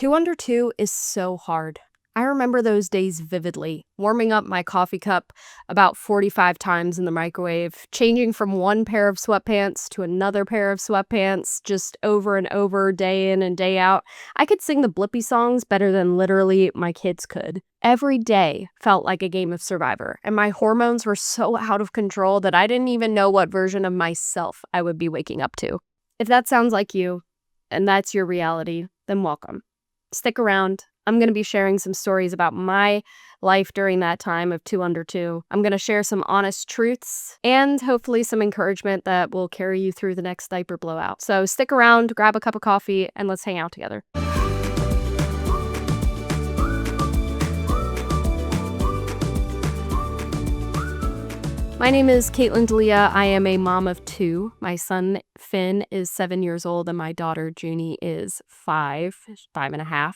Two under two is so hard. I remember those days vividly, warming up my coffee cup about 45 times in the microwave, changing from one pair of sweatpants to another pair of sweatpants, just over and over, day in and day out. I could sing the Blippi songs better than literally my kids could. Every day felt like a game of Survivor, and my hormones were so out of control that I didn't even know what version of myself I would be waking up to. If that sounds like you, and that's your reality, then welcome. Stick around. I'm going to be sharing some stories about my life during that time of two under two. I'm going to share some honest truths and hopefully some encouragement that will carry you through the next diaper blowout. So stick around, grab a cup of coffee, and let's hang out together. My name is Caitlin D'Elia. I am a mom of two. My son, Finn, is 7 years old, and my daughter, Junie, is 5.5.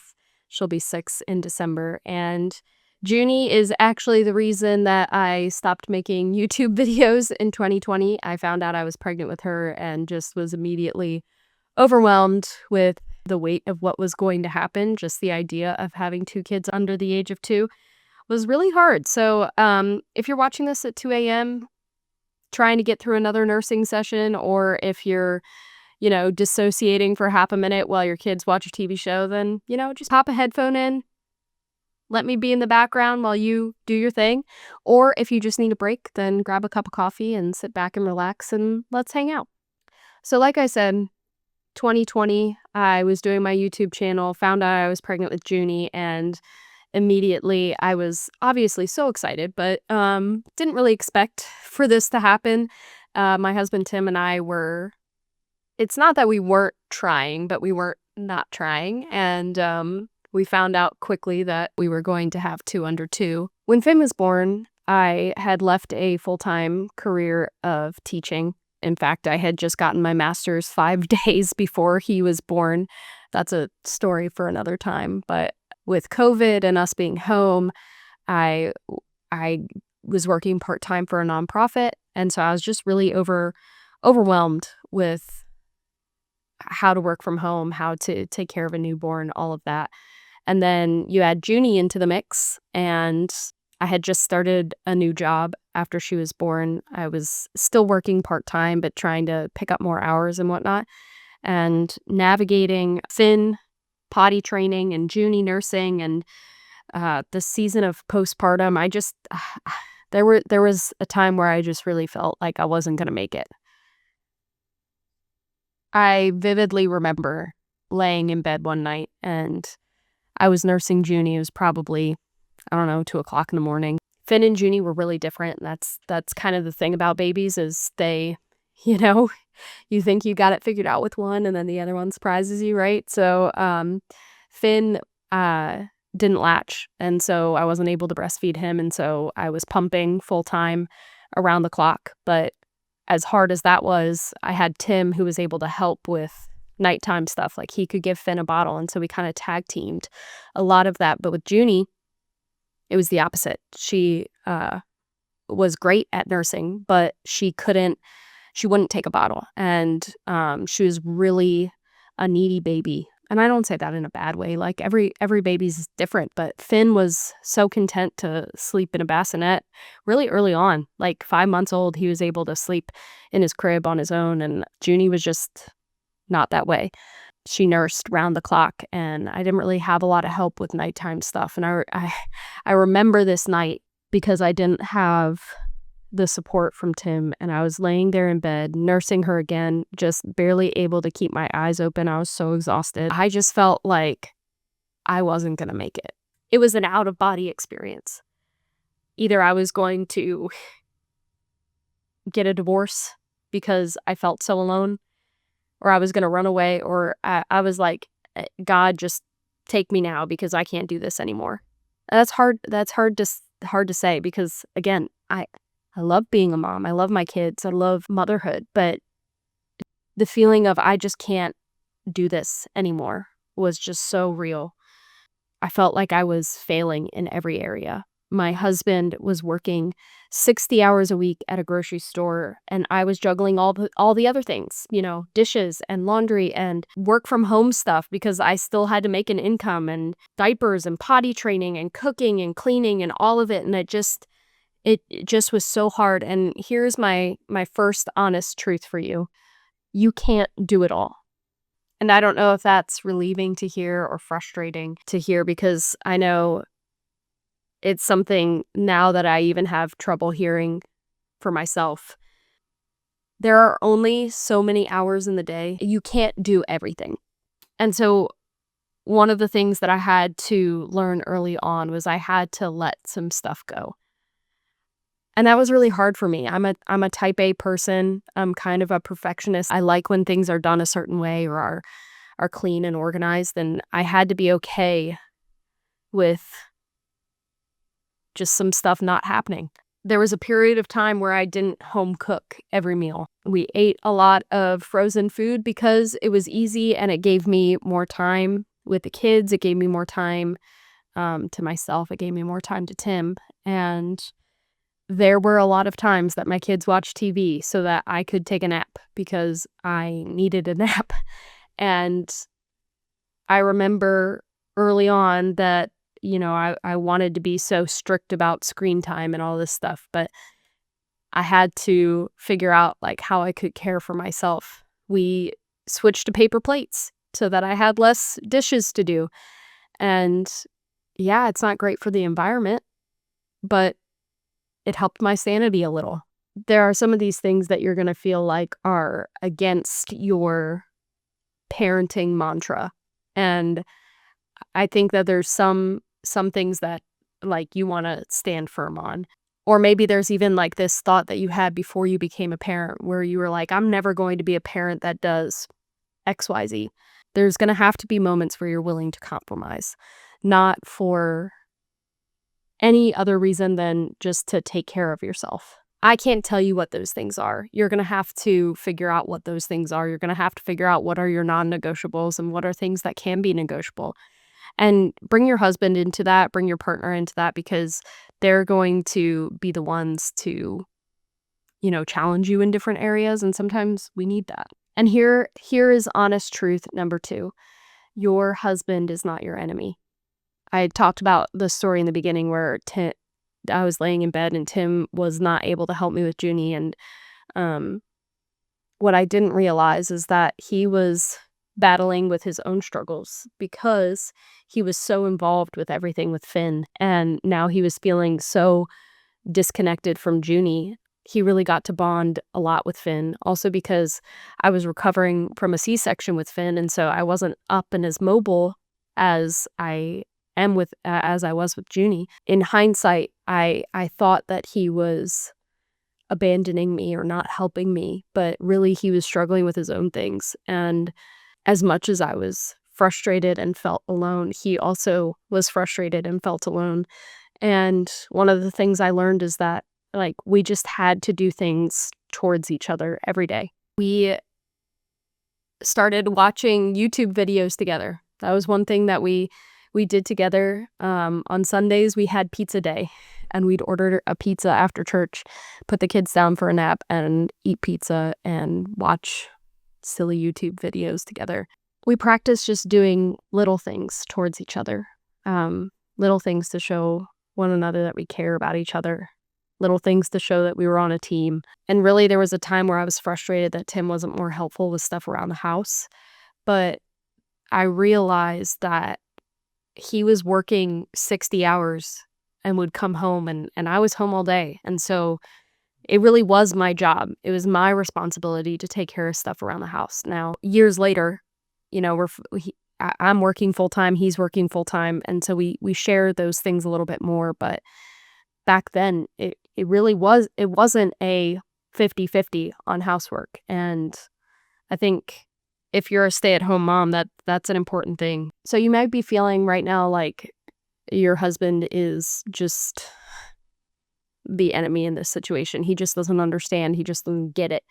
She'll be 6 in December. And Junie is actually the reason that I stopped making YouTube videos in 2020. I found out I was pregnant with her and just was immediately overwhelmed with the weight of what was going to happen. Just the idea of having two kids under the age of 2 was really hard. So if you're watching this at 2 a.m., trying to get through another nursing session, or if you're dissociating for half a minute while your kids watch a TV show, then, just pop a headphone in. Let me be in the background while you do your thing. Or if you just need a break, then grab a cup of coffee and sit back and relax and let's hang out. So like I said, 2020, I was doing my YouTube channel, found out I was pregnant with Junie, and immediately I was obviously so excited, but didn't really expect for this to happen. My husband, Tim, and I it's not that we weren't trying, but we weren't not trying. And we found out quickly that we were going to have two under two. When Finn was born, I had left a full-time career of teaching. In fact, I had just gotten my master's 5 days before he was born. That's a story for another time. But with COVID and us being home, I was working part-time for a nonprofit. And so I was just really overwhelmed with how to work from home, how to take care of a newborn, all of that. And then you add Junie into the mix, and I had just started a new job after she was born. I was still working part-time, but trying to pick up more hours and whatnot. And navigating Finn potty training and Junie nursing and the season of postpartum, there was a time where I just really felt like I wasn't going to make it. I vividly remember laying in bed one night and I was nursing Junie. It was probably, 2 o'clock in the morning. Finn and Junie were really different. That's kind of the thing about babies is they, you think you got it figured out with one and then the other one surprises you, right? So Finn didn't latch, and so I wasn't able to breastfeed him, and so I was pumping full time around the clock. But as hard as that was, I had Tim who was able to help with nighttime stuff. Like he could give Finn a bottle, and so we kind of tag teamed a lot of that. But with Junie, it was the opposite. She was great at nursing, but she wouldn't take a bottle, and she was really a needy baby. And I don't say that in a bad way. Like every baby's different, but Finn was so content to sleep in a bassinet really early on. Like 5 months old, he was able to sleep in his crib on his own, and Junie was just not that way. She nursed round the clock, and I didn't really have a lot of help with nighttime stuff. And I remember this night because I didn't have the support from Tim, and I was laying there in bed nursing her again, just barely able to keep my eyes open. I was so exhausted. I just felt like I wasn't going to make it. It was an out-of-body experience. Either I was going to get a divorce because I felt so alone, or I was going to run away, or I was like, God, just take me now because I can't do this anymore. That's hard to say because, again, I love being a mom. I love my kids. I love motherhood. But the feeling of I just can't do this anymore was just so real. I felt like I was failing in every area. My husband was working 60 hours a week at a grocery store, and I was juggling all the other things, dishes and laundry and work from home stuff because I still had to make an income, and diapers and potty training and cooking and cleaning and all of it, and it just was so hard. And here's my first honest truth for you. You can't do it all. And I don't know if that's relieving to hear or frustrating to hear, because I know it's something now that I even have trouble hearing for myself. There are only so many hours in the day. You can't do everything. And so one of the things that I had to learn early on was I had to let some stuff go. And that was really hard for me. I'm a type A person. I'm kind of a perfectionist. I like when things are done a certain way or are clean and organized, and I had to be okay with just some stuff not happening. There was a period of time where I didn't home cook every meal. We ate a lot of frozen food because it was easy and it gave me more time with the kids. It gave me more time to myself. It gave me more time to Tim. And there were a lot of times that my kids watched TV so that I could take a nap because I needed a nap. And I remember early on that, I wanted to be so strict about screen time and all this stuff, but I had to figure out like how I could care for myself. We switched to paper plates so that I had less dishes to do. And yeah, it's not great for the environment, but it helped my sanity a little. There are some of these things that you're going to feel like are against your parenting mantra. And I think that there's some things that like you want to stand firm on. Or maybe there's even like this thought that you had before you became a parent where you were like, I'm never going to be a parent that does XYZ. There's going to have to be moments where you're willing to compromise, not for any other reason than just to take care of yourself. I can't tell you what those things are. You're going to have to figure out what those things are. You're going to have to figure out what are your non-negotiables and what are things that can be negotiable. And bring your husband into that, bring your partner into that, because they're going to be the ones to, challenge you in different areas. And sometimes we need that. And here is honest truth number 2. Your husband is not your enemy. I talked about the story in the beginning where I was laying in bed and Tim was not able to help me with Junie. And what I didn't realize is that he was battling with his own struggles because he was so involved with everything with Finn. And now he was feeling so disconnected from Junie. He really got to bond a lot with Finn. Also because I was recovering from a C-section with Finn. And so I wasn't up and as mobile as I was with Junie. In hindsight, I thought that he was abandoning me or not helping me, but really he was struggling with his own things. And as much as I was frustrated and felt alone, he also was frustrated and felt alone. And one of the things I learned is that like we just had to do things towards each other every day. We started watching YouTube videos together. That was one thing that we did together. On Sundays, we had pizza day, and we'd order a pizza after church, put the kids down for a nap, and eat pizza and watch silly YouTube videos together. We practiced just doing little things towards each other, little things to show one another that we care about each other, little things to show that we were on a team. And really, there was a time where I was frustrated that Tim wasn't more helpful with stuff around the house, but I realized that he was working 60 hours and would come home and I was home all day. And so it really was my job. It was my responsibility to take care of stuff around the house. Now, years later, I'm working full time, he's working full time. And so we share those things a little bit more. But back then, it wasn't a 50-50 on housework. And I think if you're a stay-at-home mom, that's an important thing. So you might be feeling right now like your husband is just the enemy in this situation. He just doesn't understand. He just doesn't get it.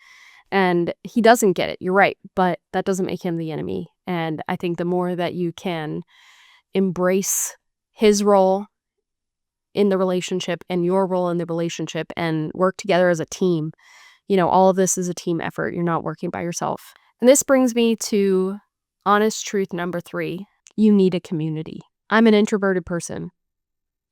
And he doesn't get it. You're right. But that doesn't make him the enemy. And I think the more that you can embrace his role in the relationship and your role in the relationship and work together as a team. All of this is a team effort. You're not working by yourself. And this brings me to honest truth number 3. You need a community. I'm an introverted person.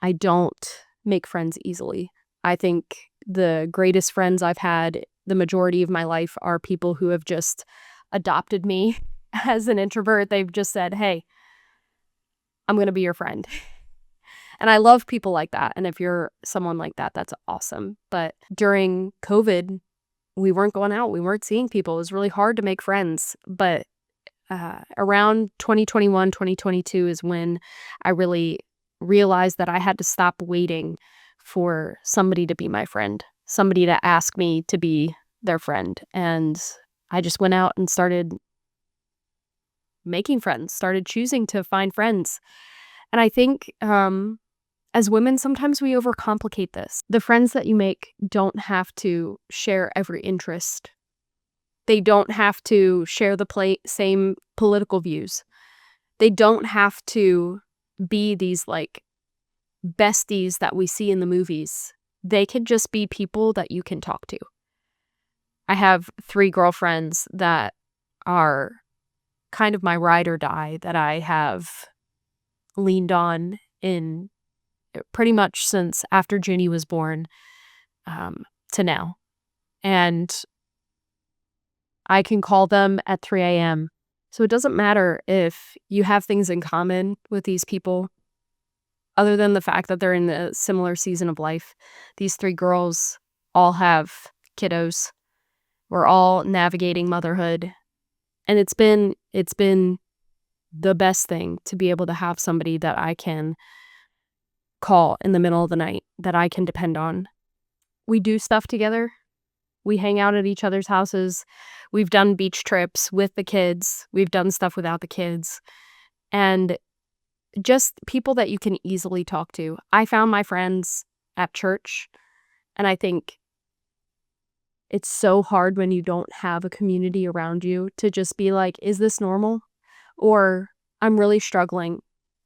I don't make friends easily. I think the greatest friends I've had the majority of my life are people who have just adopted me as an introvert. They've just said, hey, I'm going to be your friend. And I love people like that. And if you're someone like that, that's awesome. But during COVID, we weren't going out. We weren't seeing people. It was really hard to make friends. But around 2021, 2022 is when I really realized that I had to stop waiting for somebody to be my friend, somebody to ask me to be their friend. And I just went out and started making friends, started choosing to find friends. And I think as women, sometimes we overcomplicate this. The friends that you make don't have to share every interest. They don't have to share the same political views. They don't have to be these like besties that we see in the movies. They can just be people that you can talk to. I have 3 girlfriends that are kind of my ride or die that I have leaned on in pretty much since after Junie was born to now. And I can call them at 3 a.m. So it doesn't matter if you have things in common with these people, other than the fact that they're in a similar season of life. These 3 girls all have kiddos. We're all navigating motherhood. And it's been the best thing to be able to have somebody that I can call in the middle of the night, that I can depend on. We do stuff together. We hang out at each other's houses. We've done beach trips with the kids. We've done stuff without the kids. And just people that you can easily talk to. I found my friends at church, and I think it's so hard when you don't have a community around you to just be like, is this normal? Or I'm really struggling.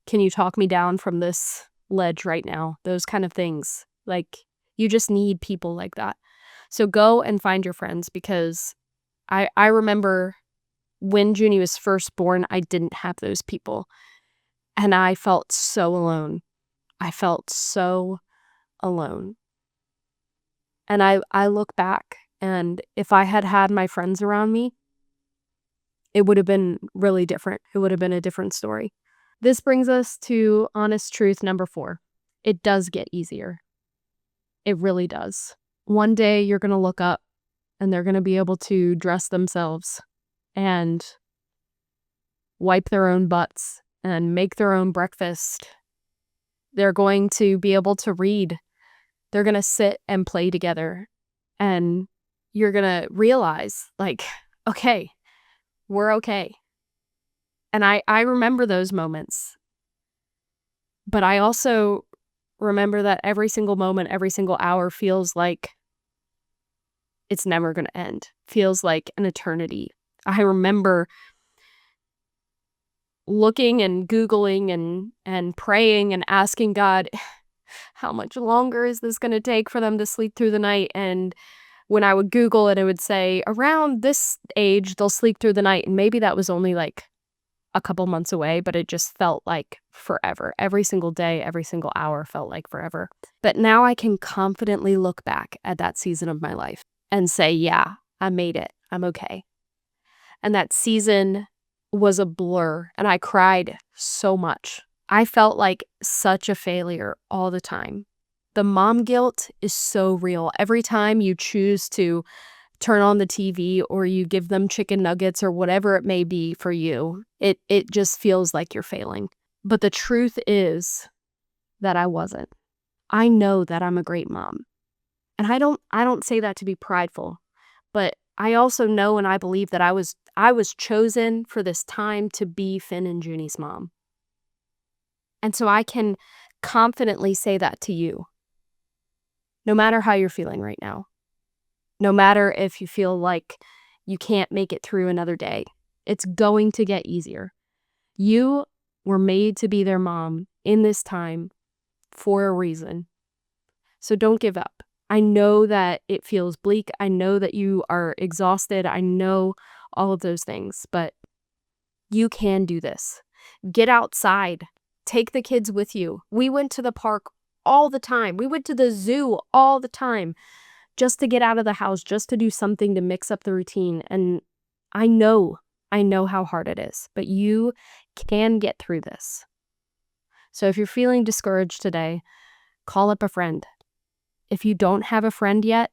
Can you talk me down from this ledge right now? Those kind of things. Like, you just need people like that. So go and find your friends, because I remember when Junie was first born, I didn't have those people. And I felt so alone. I felt so alone. And I look back, and if I had had my friends around me, it would have been really different. It would have been a different story. This brings us to honest truth number 4. It does get easier. It really does. One day you're going to look up and they're going to be able to dress themselves and wipe their own butts and make their own breakfast. They're going to be able to read. They're going to sit and play together. And you're going to realize, like, okay, we're okay. And I remember those moments. But I also remember that every single moment, every single hour feels like it's never going to end. Feels like an eternity. I remember looking and Googling and praying and asking God, how much longer is this going to take for them to sleep through the night? And when I would Google it, it would say around this age, they'll sleep through the night. And maybe that was only like a couple months away, but it just felt like forever. Every single day, every single hour felt like forever. But now I can confidently look back at that season of my life and say, yeah, I made it. I'm okay. And that season was a blur, and I cried so much. I felt like such a failure all the time. The mom guilt is so real. Every time you choose to turn on the TV or you give them chicken nuggets or whatever it may be for you, it just feels like you're failing. But the truth is that I wasn't. I know that I'm a great mom. And I don't say that to be prideful, but I also know and I believe that I was chosen for this time to be Finn and Junie's mom. And so I can confidently say that to you. No matter how you're feeling right now. No matter if you feel like you can't make it through another day. It's going to get easier. You were made to be their mom in this time, for a reason. So don't give up. I know that it feels bleak. I know that you are exhausted. I know all of those things, but you can do this. Get outside. Take the kids with you. We went to the park all the time. We went to the zoo all the time just to get out of the house, just to do something to mix up the routine. And I know how hard it is, but you can get through this. So if you're feeling discouraged today, call up a friend. If you don't have a friend yet,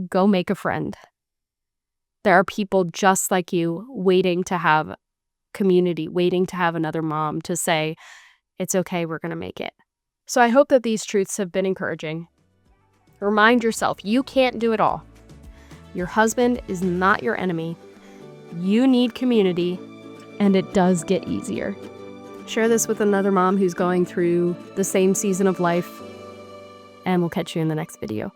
go make a friend. There are people just like you waiting to have community, waiting to have another mom to say, it's okay, we're going to make it. So I hope that these truths have been encouraging. Remind yourself, you can't do it all. Your husband is not your enemy. You need community, and it does get easier. Share this with another mom who's going through the same season of life, and we'll catch you in the next video.